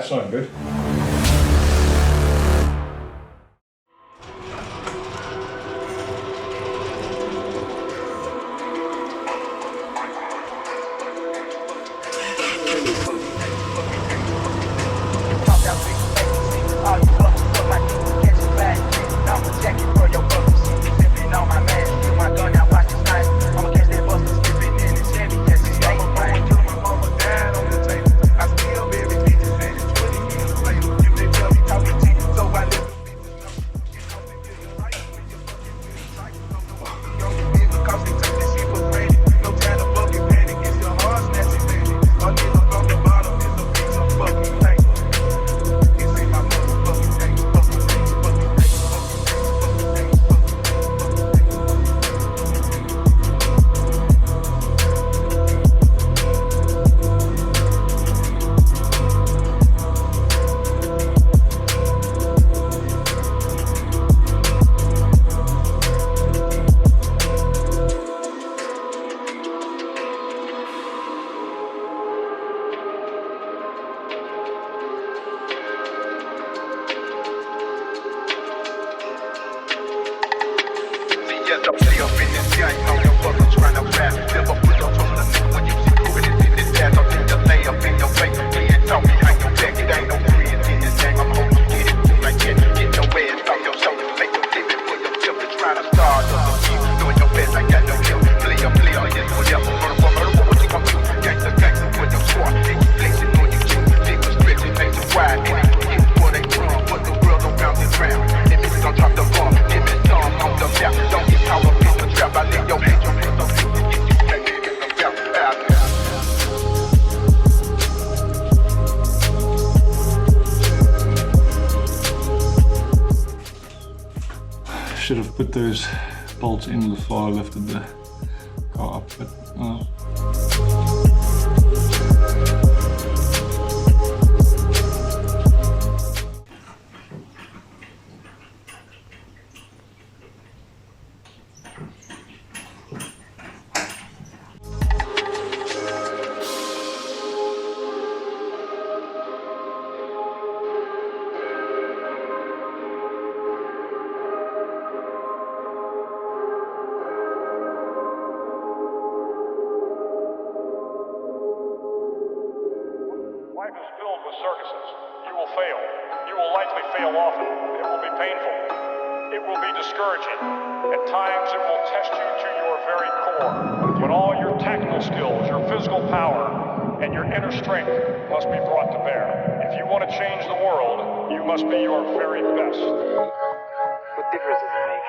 That's not good. Should have put those bolts in before I lifted the car up, but Life is filled with circuses. You will fail. You will likely fail often. It will be painful. It will be discouraging. At times it will test you to your very core. But all your technical skills, your physical power, and your inner strength must be brought to bear. If you want to change the world, you must be your very best. What difference does it make?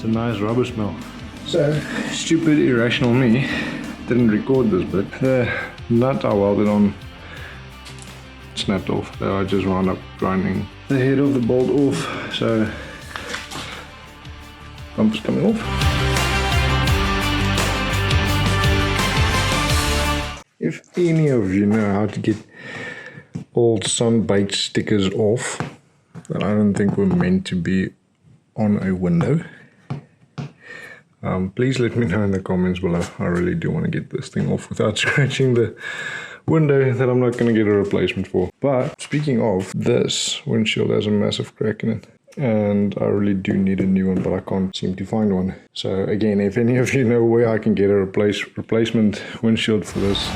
It's a nice rubber smell. So, stupid, irrational me didn't record this bit. The nut I welded on snapped off, so I just wound up grinding the head of the bolt off, so bumper's coming off. If any of you know how to get old sun-baked stickers off that I don't think were meant to be on a window, please let me know in the comments below. I really do want to get this thing off without scratching the window that I'm not going to get a replacement for. But speaking of, this windshield has a massive crack in it, and I really do need a new one, but I can't seem to find one. So again, if any of you know where I can get a replacement windshield for this,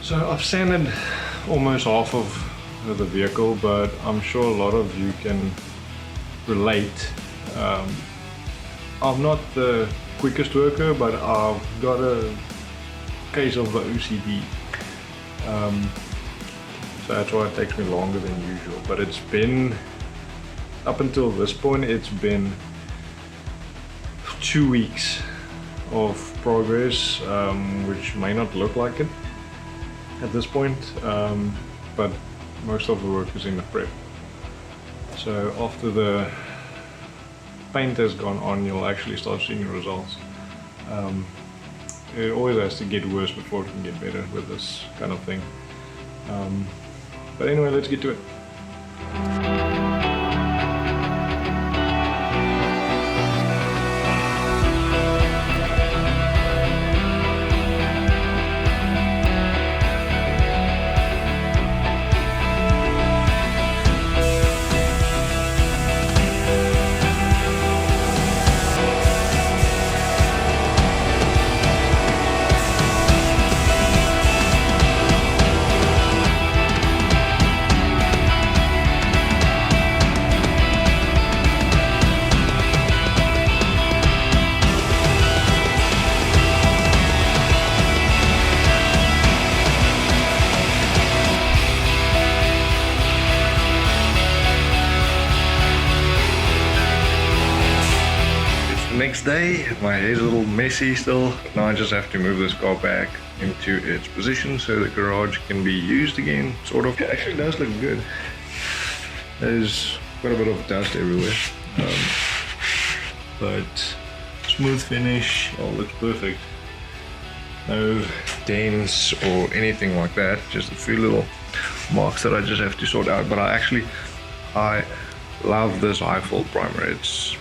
so I've sanded almost half of the vehicle, but I'm sure a lot of you can relate. I'm not the quickest worker, but I've got a case of the OCD. So that's why it takes me longer than usual. But it's been, up until this point, it's been 2 weeks of progress, which may not look like it at this point, but most of the work is in the prep. So after the paint has gone on, you'll actually start seeing the results. It always has to get worse before it can get better with this kind of thing. But anyway, let's get to it. day. My hair's a little messy still. Now I just have to move this car back into its position so the garage can be used again, sort of. It actually does look good. There's quite a bit of dust everywhere. But smooth finish, all looks perfect. No dents or anything like that, just a few little marks that I just have to sort out. But I love this high fold primer. It's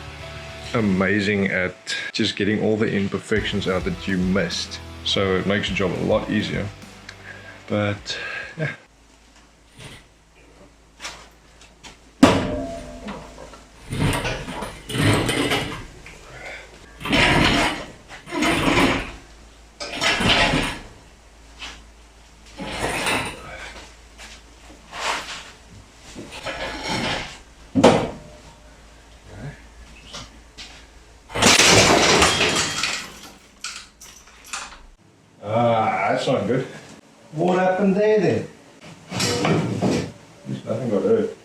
amazing at just getting all the imperfections out that you missed. So it makes the job a lot easier. But yeah. That's not good. What happened there then? At least nothing got hurt.